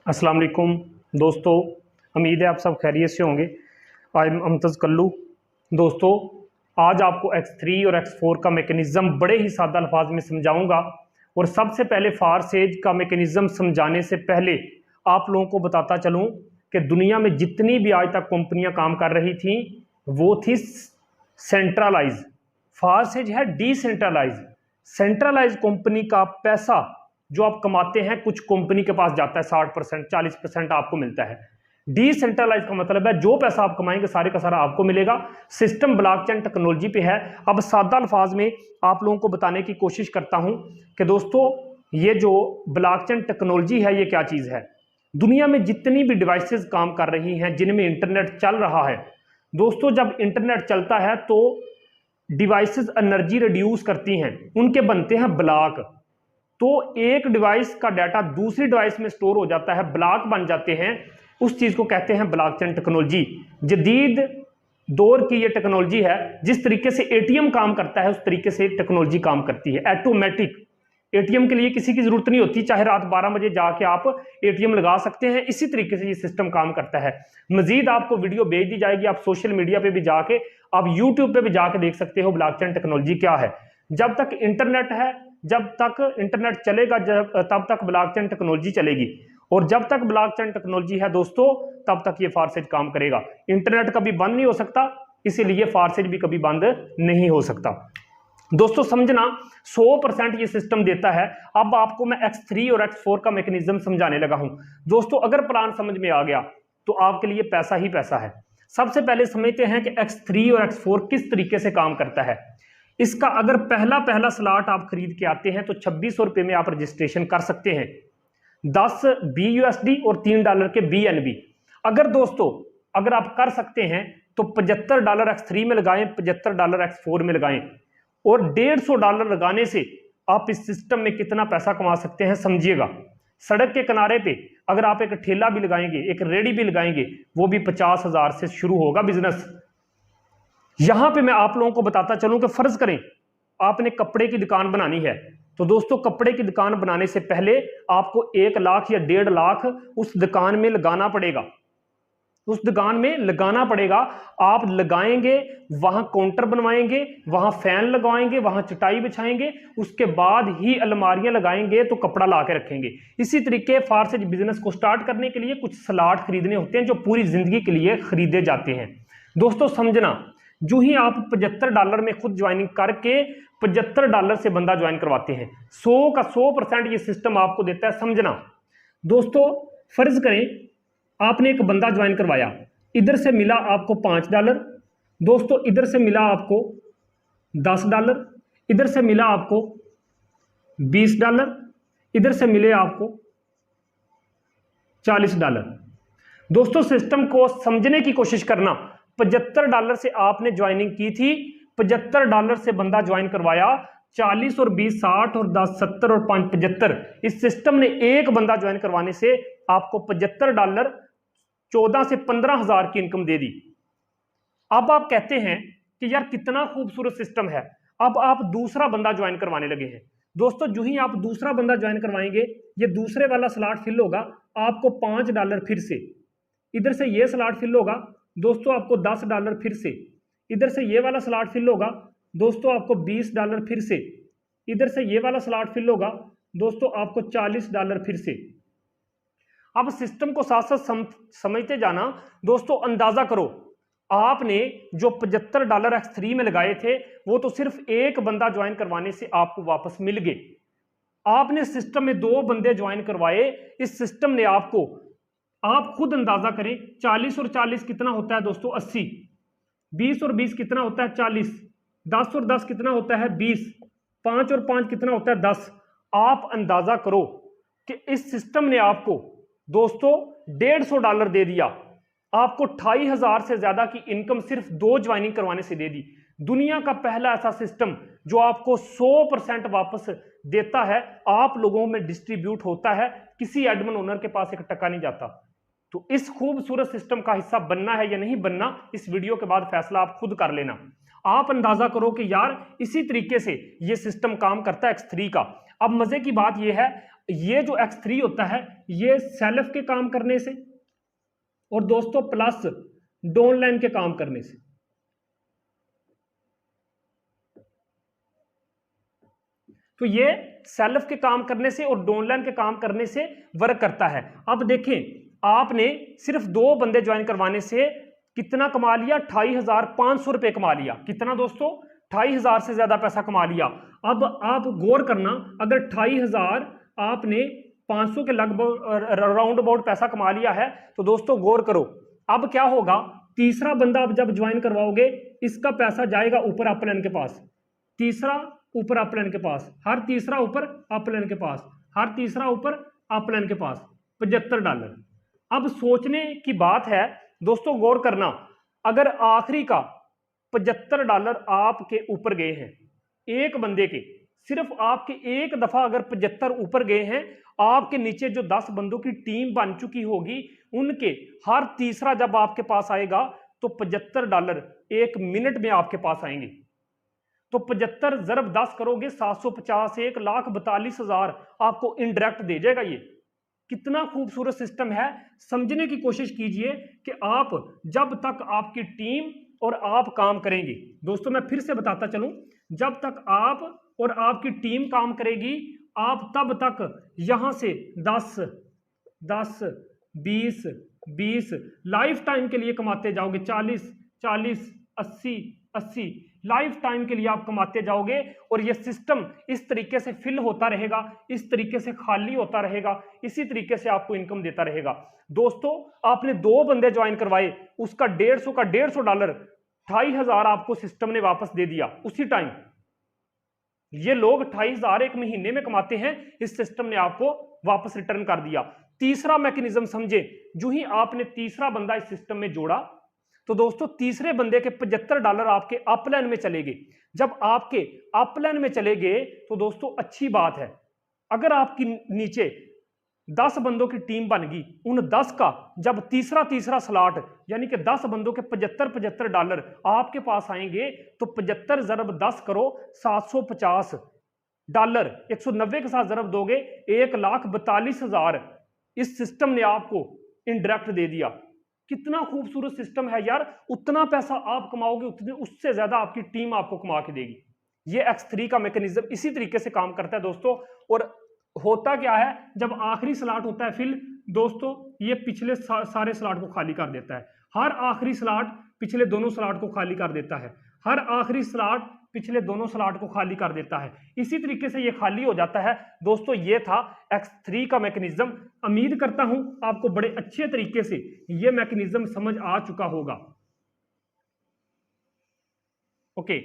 अस्सलाम वालेकुम दोस्तों, उम्मीद है आप सब खैरियत से होंगे। I am Amtaz Kallu. दोस्तों, आज आपको X3 और X4 का मैकेनिज़्म बड़े ही सादा अल्फाज में समझाऊंगा। और सबसे पहले फारसेज का मैकेनिज़्म समझाने से पहले आप लोगों को बताता चलूं कि दुनिया में जितनी भी आज तक कंपनियां काम कर रही थी वो थी सेंट्रलाइज। फारसेज है डिसेंट्रलाइज। सेंट्रलाइज कंपनी का पैसा जो आप कमाते हैं कुछ कंपनी के पास जाता है, 60% 40% आपको मिलता है। डिसेंट्रलाइज का मतलब है जो पैसा आप कमाएंगे सारे का सारा आपको मिलेगा। सिस्टम ब्लॉकचेन टेक्नोलॉजी पे है। अब सादा अल्फाज में आप लोगों को बताने की कोशिश करता हूं कि दोस्तों ये जो ब्लॉकचेन टेक्नोलॉजी है ये क्या चीज है। दुनिया में जितनी भी डिवाइसेस काम कर रही हैं जिनमें इंटरनेट चल रहा है, दोस्तों जब इंटरनेट चलता है तो डिवाइसेस एनर्जी रिड्यूस करती हैं, उनके बनते हैं ब्लॉक। तो एक डिवाइस का डाटा दूसरी डिवाइस में स्टोर हो जाता है, ब्लॉक बन जाते हैं। उस चीज को कहते हैं ब्लॉकचेन टेक्नोलॉजी। जदीद दौर की ये टेक्नोलॉजी है। जिस तरीके से एटीएम काम करता है उस तरीके से टेक्नोलॉजी काम करती है। ऑटोमेटिक एटीएम के लिए किसी की जरूरत नहीं होती, चाहे रात 12 बजे जाके आप एटीएम लगा सकते हैं। इसी तरीके से ये सिस्टम काम करता है। मजीद आपको वीडियो भेज दी जाएगी, आप सोशल मीडिया पे भी जाके, आप यूट्यूब पे भी जाके देख सकते हो ब्लॉकचेन टेक्नोलॉजी क्या है। जब तक इंटरनेट है, जब तक इंटरनेट चलेगा, तब तक ब्लॉकचेन टेक्नोलॉजी चलेगी। और जब तक ब्लॉकचेन टेक्नोलॉजी है दोस्तों तब तक ये फारसेज काम करेगा। इंटरनेट कभी बंद नहीं हो सकता, इसीलिए फारसेज भी कभी बंद नहीं हो सकता। दोस्तों समझना, 100% ये सिस्टम देता है। अब आपको मैं X3 और X4 का मैकेनिज्म समझाने लगा हूं। दोस्तों अगर प्लान समझ में आ गया तो आपके लिए पैसा ही पैसा है। सबसे पहले समझते हैं कि X3 और X4 किस तरीके से काम करता है। इसका अगर पहला स्लॉट आप खरीद के आते हैं तो 2600 रुपए में आप रजिस्ट्रेशन कर सकते हैं। 10 BUSD और $3 के BNB। अगर दोस्तों अगर आप कर सकते हैं तो $75 X3 में लगाएं, $75 X4 में लगाएं। और $150 लगाने से आप इस सिस्टम में कितना पैसा कमा सकते हैं समझिएगा। सड़क के किनारे पे अगर आप एक ठेला भी लगाएंगे, एक रेडी भी लगाएंगे, वो भी 50,000 से शुरू होगा बिजनेस। यहां पे मैं आप लोगों को बताता चलूं कि फर्ज करें आपने कपड़े की दुकान बनानी है, तो दोस्तों कपड़े की दुकान बनाने से पहले आपको 1 लाख या 1.5 लाख उस दुकान में लगाना पड़ेगा। उस दुकान में लगाना पड़ेगा। आप लगाएंगे, वहां काउंटर बनवाएंगे, वहां फैन लगवाएंगे, वहां चटाई बिछाएंगे, उसके बाद ही अलमारियां लगाएंगे तो कपड़ा ला के रखेंगे। इसी तरीके फारसेज बिजनेस को स्टार्ट करने के लिए कुछ स्लॉट खरीदने होते हैं जो पूरी जिंदगी के लिए खरीदे जाते हैं। दोस्तों समझना, जो ही आप $75 में खुद ज्वाइनिंग करके $75 से बंदा ज्वाइन करवाते हैं, 100 का 100% ये सिस्टम आपको देता है। समझना दोस्तों, फर्ज करें आपने एक बंदा ज्वाइन करवाया, इधर से मिला आपको $5, दोस्तों इधर से मिला आपको $10, इधर से मिला आपको $20, इधर से मिले आपको $40। दोस्तों सिस्टम को समझने की कोशिश करना। $75 से आपने ज्वाइनिंग की थी, $75 से बंदा ज्वाइन करवाया, 40 और 20 60 और 10 70 और 5 75। इस सिस्टम ने एक बंदा ज्वाइन करवाने से आपको $75 14 से 15,000 की इनकम दे दी। अब आप कहते हैं कि यार कितना खूबसूरत सिस्टम है। अब आप दूसरा बंदा ज्वाइन करवाने लगे हैं। दोस्तों जो ही आप दूसरा बंदा ज्वाइन करवाएंगे, ये दूसरे वाला स्लॉट फिल होगा, आपको $5 फिर से, इधर से ये स्लॉट फिल होगा, दोस्तों आपको $10 फिर से, इधर से ये वाला स्लॉट फिल होगा, दोस्तों आपको $20 फिर से, इधर से ये वाला स्लॉट फिल होगा, दोस्तों आपको $40 फिर से। अब सिस्टम को साथ साथ समझते जाना। दोस्तों अंदाजा करो, आपने जो $75 X3 में लगाए थे वो तो सिर्फ एक बंदा ज्वाइन करवाने से आपको वापस मिल गए। आपने सिस्टम में 2 बंदे ज्वाइन करवाए, इस सिस्टम ने आपको, आप खुद अंदाजा करें, 40 और 40 कितना होता है दोस्तों 80, 20 और 20 कितना होता है 40, 10 और 10 कितना होता है 20, 5 और 5 कितना होता है 10। आप अंदाजा करो कि इस सिस्टम ने आपको दोस्तों $150 दे दिया, आपको 28,000 से ज्यादा की इनकम सिर्फ 2 ज्वाइनिंग करवाने से दे दी। दुनिया का पहला ऐसा सिस्टम जो आपको 100% वापस देता है, आप लोगों में डिस्ट्रीब्यूट होता है, किसी एडमिन ओनर के पास एक टका नहीं जाता। तो इस खूबसूरत सिस्टम का हिस्सा बनना है या नहीं बनना, इस वीडियो के बाद फैसला आप खुद कर लेना। आप अंदाजा करो कि यार इसी तरीके से ये सिस्टम काम करता है X3 का। अब मजे की बात यह है, ये जो x3 होता है ये सेल्फ के काम करने से और दोस्तों प्लस डाउनलाइन के काम करने से। तो ये सेल्फ के काम करने से और डाउनलाइन के काम करने से वर्क करता है। अब देखें, आपने सिर्फ 2 बंदे ज्वाइन करवाने से कितना कमा लिया, 28,500 रुपए कमा लिया। कितना दोस्तों, 28,000 से ज्यादा पैसा कमा लिया। अब आप गौर करना, अगर 28,000 आपने 500 के लगभग राउंड अबाउट पैसा कमा लिया है, तो दोस्तों गौर करो अब क्या होगा। तीसरा बंदा आप जब ज्वाइन करवाओगे, इसका पैसा जाएगा ऊपर अपलाइन के पास, तीसरा ऊपर अपलाइन के पास, हर तीसरा ऊपर अपलाइन के पास, हर तीसरा ऊपर अपलाइन के पास, $75। अब सोचने की बात है दोस्तों, गौर करना, अगर आखिरी का $75 आपके ऊपर गए हैं, एक बंदे के, सिर्फ आपके एक दफा अगर 75 ऊपर गए हैं, आपके नीचे जो 10 बंदों की टीम बन चुकी होगी, उनके हर तीसरा जब आपके पास आएगा तो $75 एक मिनट में आपके पास आएंगे। तो 75 ज़रब 10 करोगे 750, 1,42,000 आपको इनडायरेक्ट दे जाएगा। ये कितना खूबसूरत सिस्टम है, समझने की कोशिश कीजिए कि आप जब तक आपकी टीम और आप काम करेंगे, दोस्तों मैं फिर से बताता चलूं, जब तक आप और आपकी टीम काम करेगी, आप तब तक यहां से 10 10 20 20 लाइफ टाइम के लिए कमाते जाओगे, 40 40 80 80 लाइफ टाइम के लिए आप कमाते जाओगे। और ये सिस्टम इस तरीके से फिल होता रहेगा, इस तरीके से खाली होता रहेगा, इसी तरीके से आपको इनकम देता रहेगा। दोस्तों आपने 2 बंदे ज्वाइन करवाए, उसका $150 $28,000 आपको सिस्टम ने वापस दे दिया उसी टाइम। ये लोग 28,000 एक महीने में कमाते हैं, इस सिस्टम ने आपको वापस रिटर्न कर दिया। तीसरा मैकेनिज्म समझे, जो ही आपने तीसरा बंदा इस सिस्टम में जोड़ा, तो दोस्तों तीसरे बंदे के $75 आपके अपलाइन में चले गए। जब आपके अपलाइन में चले गए तो दोस्तों अच्छी बात है, अगर आपकी नीचे 10 बंदों की टीम बन गई, उन 10 का जब तीसरा स्लॉट यानी कि 10 बंदों के $75 आपके पास आएंगे, तो 75 ज़रब 10 करो, $750, 190 के साथ ज़रब दोगे 1,42,000 इस सिस्टम ने आपको इनडायरेक्ट दे दिया। कितना खूबसूरत सिस्टम है यार, उतना पैसा आप कमाओगे, उतने उससे ज्यादा आपकी टीम आपको कमा के देगी। ये X3 का मैकेनिज्म इसी तरीके से काम करता है दोस्तों। और होता क्या है, जब आखिरी स्लॉट होता है फिल, दोस्तों ये पिछले सारे स्लॉट को खाली कर देता है। हर आखिरी स्लॉट पिछले दोनों स्लॉट को खाली कर देता है, हर आखिरी स्लॉट पिछले दोनों स्लॉट को खाली कर देता है। इसी तरीके से ये खाली हो जाता है। दोस्तों ये था X3 का मैकेनिज्म। उम्मीद करता हूं आपको बड़े अच्छे तरीके से ये मैकेनिज्म समझ आ चुका होगा। ओके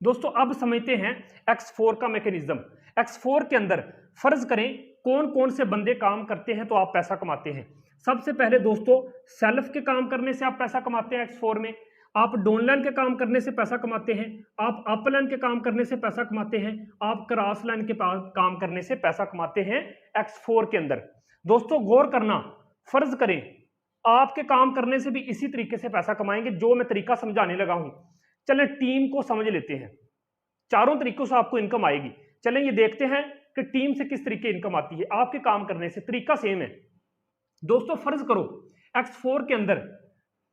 दोस्तों, अब समझते हैं X4 का मैकेनिज्म। X4 के अंदर फर्ज करें कौन कौन से बंदे काम करते हैं तो आप पैसा कमाते हैं। सबसे पहले दोस्तों सेल्फ के काम करने से आप पैसा कमाते हैं X4 में, आप डाउनलाइन के काम करने से पैसा कमाते हैं, आप अपलाइन के काम करने से पैसा कमाते हैं, आप क्रॉस लाइन के काम करने से पैसा कमाते हैं X4 के अंदर। दोस्तों गौर करना, फर्ज करें आपके काम करने से भी इसी तरीके से पैसा कमाएंगे जो मैं तरीका समझाने लगा हूं। चलें टीम को समझ लेते हैं, चारों तरीकों से आपको इनकम आएगी। चलें ये देखते हैं कि टीम से किस तरीके इनकम आती है। आपके काम करने से तरीका सेम है दोस्तों। फर्ज करो X4 के अंदर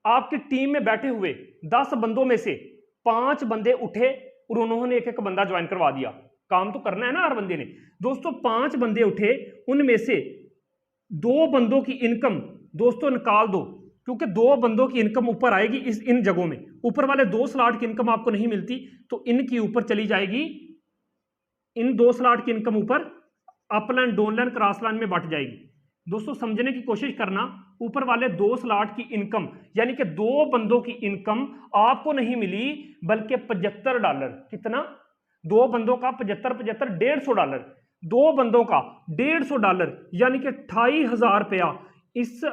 आपकी टीम में बैठे हुए 10 बंदों में से 5 बंदे उठे और उन्होंने एक एक बंदा ज्वाइन करवा दिया। काम तो करना है ना हर बंदे ने। दोस्तों 5 बंदे उठे, उनमें से 2 बंदों की इनकम दोस्तों निकाल दो, क्योंकि 2 बंदों की इनकम ऊपर आएगी इन जगहों में। ऊपर वाले 2 स्लॉट की इनकम आपको नहीं मिलती, तो इनकी ऊपर चली जाएगी, इन 2 स्लॉट की इनकम ऊपर अपलाइन डाउनलाइन क्रॉस लाइन में बट जाएगी। दोस्तों समझने की कोशिश करना, ऊपर वाले 2 स्लॉट की इनकम यानी कि 2 बंदों की इनकम आपको नहीं मिली, बल्कि $75। कितना? 2 बंदों का 75 75 $150, 2 बंदों का $150 यानी कि 28,000 रुपया इस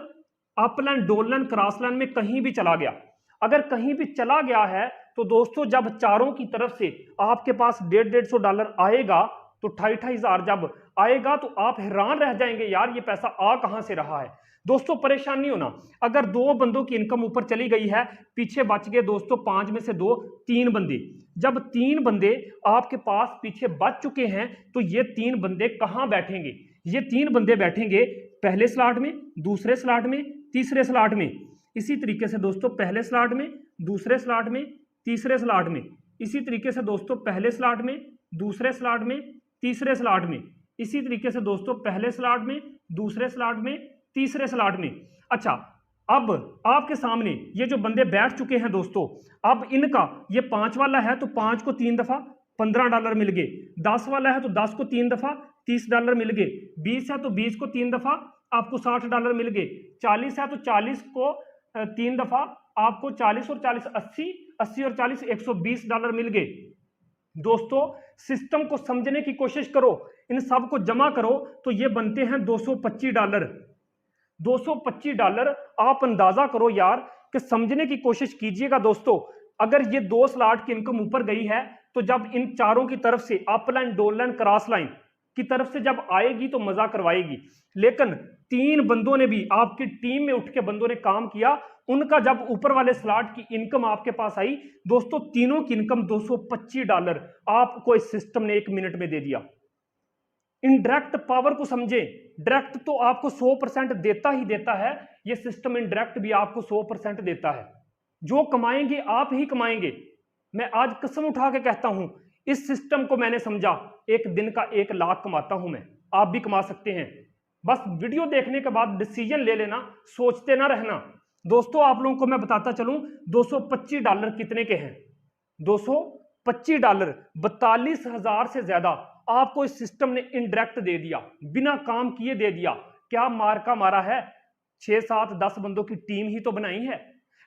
अपलाइन डाउनलाइन क्रॉस लाइन में कहीं भी चला गया। अगर कहीं भी चला गया है तो दोस्तों जब चारों की तरफ से आपके पास $150 आएगा, तो 28,000 जब आएगा तो आप हैरान रह जाएंगे, यार ये पैसा आ कहां से रहा है। दोस्तों परेशान नहीं होना, अगर 2 बंदों की इनकम ऊपर चली गई है, पीछे बच गए दोस्तों 5 में से 2, 3 बंदे। जब 3 बंदे आपके पास पीछे बच चुके हैं, तो ये 3 बंदे कहां बैठेंगे? ये 3 बंदे बैठेंगे पहले स्लॉट में, दूसरे स्लॉट में, तीसरे स्लॉट में। इसी तरीके से दोस्तों पहले स्लॉट में, दूसरे स्लॉट में, तीसरे स्लॉट में। इसी तरीके से दोस्तों पहले स्लॉट में, दूसरे स्लॉट में, तीसरे स्लॉट में। इसी तरीके से दोस्तों पहले स्लॉट में, दूसरे स्लॉट में, तीसरे स्लॉट में। अच्छा, अब आपके सामने ये जो बंदे बैठ चुके हैं दोस्तों, अब इनका ये 5 वाला है तो 5 को 3 दफा $15 मिल गए, 10 वाला है तो 10 को 3 दफा $30 मिल गए, 20 है तो 20 को 3 दफा आपको $60 मिल गए, 40 है तो 40 को 3 दफा आपको 40 और 40 80, 80 और 40 $120 मिल गए। दोस्तों सिस्टम को समझने की कोशिश करो, इन सब को जमा करो तो ये बनते हैं $225। $225 आप अंदाजा करो यार कि समझने की कोशिश कीजिएगा दोस्तों। अगर ये 2 स्लॉट की इनकम ऊपर गई है तो जब इन चारों की तरफ से up line, down line, cross line की तरफ से जब आएगी तो मजा करवाएगी। लेकिन 3 बंदों ने भी, आपकी टीम में उठ के बंदों ने काम किया, उनका जब ऊपर वाले स्लॉट की इनकम आपके पास आई दोस्तों, तीनों की इनकम $225 आपको इस सिस्टम ने 1 मिनट में दे दिया। इनडायरेक्ट पावर को समझे, डायरेक्ट तो आपको 100% देता ही देता है, यह सिस्टम इनडायरेक्ट भी आपको 100% देता है। जो कमाएंगे आप ही कमाएंगे। मैं आज कसम उठा के कहता हूं, इस सिस्टम को मैंने समझा, एक दिन का 1 लाख कमाता हूं मैं, आप भी कमा सकते हैं। बस वीडियो देखने के बाद डिसीजन ले लेना, सोचते ना रहना। दोस्तों आप लोगों को मैं बताता चलूं, $225 कितने के हैं? $225, 42,000 से ज्यादा आपको इस सिस्टम ने इनडायरेक्ट दे दिया, बिना काम किए दे दिया। क्या मार्का मारा है? 6, 7, 10 बंदों की टीम ही तो बनाई है।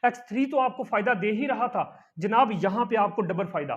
X3 तो आपको फायदा दे ही रहा था जनाब, यहां पे आपको डबल फायदा।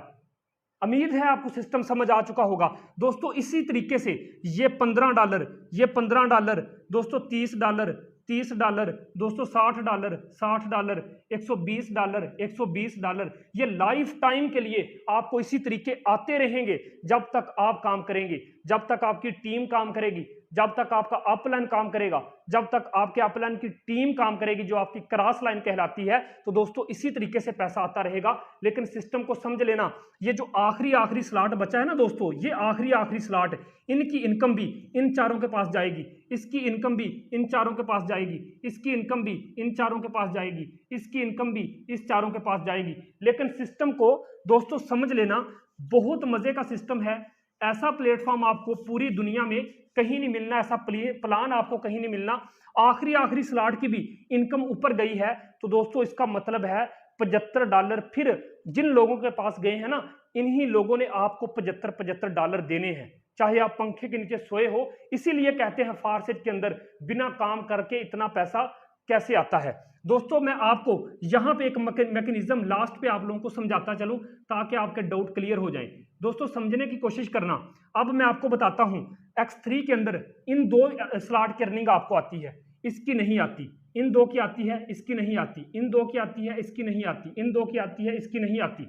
उम्मीद है आपको सिस्टम समझ आ चुका होगा दोस्तों। इसी तरीके से ये $15, ये $15 दोस्तों, $30, $30 दोस्तों, $60, $60, $120, $120, ये लाइफ टाइम के लिए आपको इसी तरीके आते रहेंगे जब तक आप काम करेंगे, जब तक आपकी टीम काम करेगी, जब तक आपका अपलाइन काम करेगा, जब तक आपके अपलाइन की टीम काम करेगी जो आपकी क्रॉस लाइन कहलाती है। तो दोस्तों इसी तरीके से पैसा आता रहेगा। लेकिन सिस्टम को समझ लेना, ये जो आखिरी स्लॉट बचा है ना दोस्तों, ये आखिरी स्लॉट, इनकी इनकम भी इन चारों के पास जाएगी, इसकी इनकम भी इन चारों के पास जाएगी, इसकी इनकम भी इन चारों के पास जाएगी, इसकी इनकम भी इस चारों के पास जाएगी। लेकिन सिस्टम को दोस्तों समझ लेना, बहुत मजे का सिस्टम है। ऐसा प्लेटफॉर्म आपको पूरी दुनिया में कहीं नहीं मिलना, ऐसा प्लान आपको कहीं नहीं मिलना। आखिरी स्लॉट की भी इनकम ऊपर गई है तो दोस्तों इसका मतलब है $75। फिर जिन लोगों के पास गए हैं ना, इन्हीं लोगों ने आपको $75 देने हैं, चाहे आप पंखे के नीचे सोए हो। इसीलिए कहते हैं फारसेट के अंदर बिना काम करके इतना पैसा कैसे आता है। दोस्तों मैं आपको यहां पे एक मैकेनिज्म लास्ट पे आप लोगों को समझाता चलूं ताकि आपके डाउट क्लियर हो जाएं। दोस्तों समझने की कोशिश करना। अब मैं आपको बताता हूं, X3 के अंदर इन 2 स्लॉट की अर्निंग आपको आती है, इसकी नहीं आती। इन 2 की आती है, इसकी नहीं आती। इन 2 की आती है, इसकी नहीं आती। इन 2 की आती है, इसकी नहीं आती।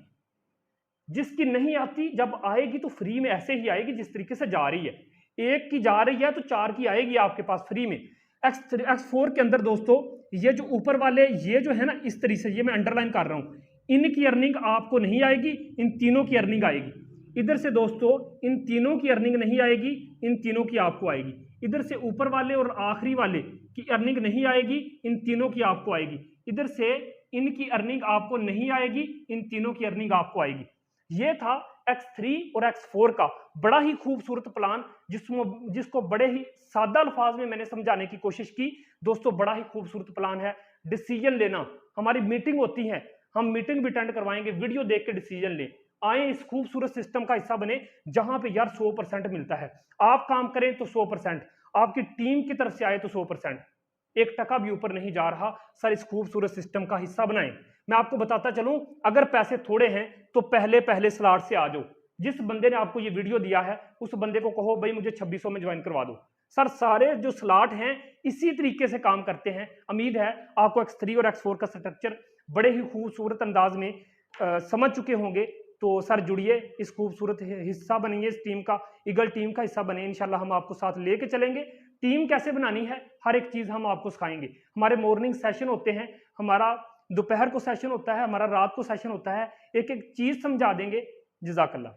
जिसकी नहीं आती जब आएगी तो फ्री में ऐसे ही आएगी जिस तरीके से जा रही है। 1 की जा रही है तो 4 की आएगी आपके पास फ्री में। X4 के अंदर दोस्तों ये जो ऊपर वाले ये जो है ना, इस तरीके से, ये मैं अंडरलाइन कर रहा हूं, इनकी अर्निंग आपको नहीं आएगी, इन तीनों की अर्निंग आएगी। इधर से दोस्तों इन तीनों की अर्निंग नहीं आएगी, इन तीनों की आपको आएगी। इधर से ऊपर वाले और आखिरी वाले की अर्निंग नहीं आएगी, इन तीनों की आपको आएगी। इधर से इनकी अर्निंग आपको नहीं आएगी, इन तीनों की अर्निंग आपको आएगी। ये था X3 और X4 का बड़ा ही खूबसूरत प्लान, जिसको बड़े ही सादा अल्फाज में मैंने समझाने की कोशिश की। दोस्तों बड़ा ही खूबसूरत प्लान है। डिसीजन लेना, हमारी मीटिंग होती है, हम मीटिंग भी अटेंड करवाएंगे, वीडियो देख के डिसीजन ले। आए इस खूबसूरत सिस्टम का हिस्सा बने जहां पे यार 100% मिलता है। आप काम करें तो 100%, आपकी टीम की तरफ से आए तो 100%, 1 टका भी ऊपर नहीं जा रहा। सर इस खूबसूरत सिस्टम का हिस्सा बनाएं। मैं आपको बताता चलूं, अगर पैसे थोड़े हैं तो पहले स्लॉट से आ जाओ। जिस बंदे ने आपको ये वीडियो दिया है उस बंदे को कहो भाई मुझे 2600 में ज्वाइन करवा दो। सर सारे जो स्लॉट हैं इसी तरीके से काम करते हैं। उम्मीद है आपको X3 और X4 का स्ट्रक्चर बड़े ही खूबसूरत अंदाज में समझ चुके होंगे। तो सर जुड़िए, इस खूबसूरत हिस्सा बनेंगे, इस टीम का, ईगल टीम का हिस्सा बने। इंशाल्लाह हम आपको साथ लेके चलेंगे। टीम कैसे बनानी है हर एक चीज हम आपको सिखाएंगे। हमारे मॉर्निंग सेशन होते हैं, हमारा दोपहर को सेशन होता है, हमारा रात को सेशन होता है, एक एक चीज समझा देंगे। जज़ाकल्लाह।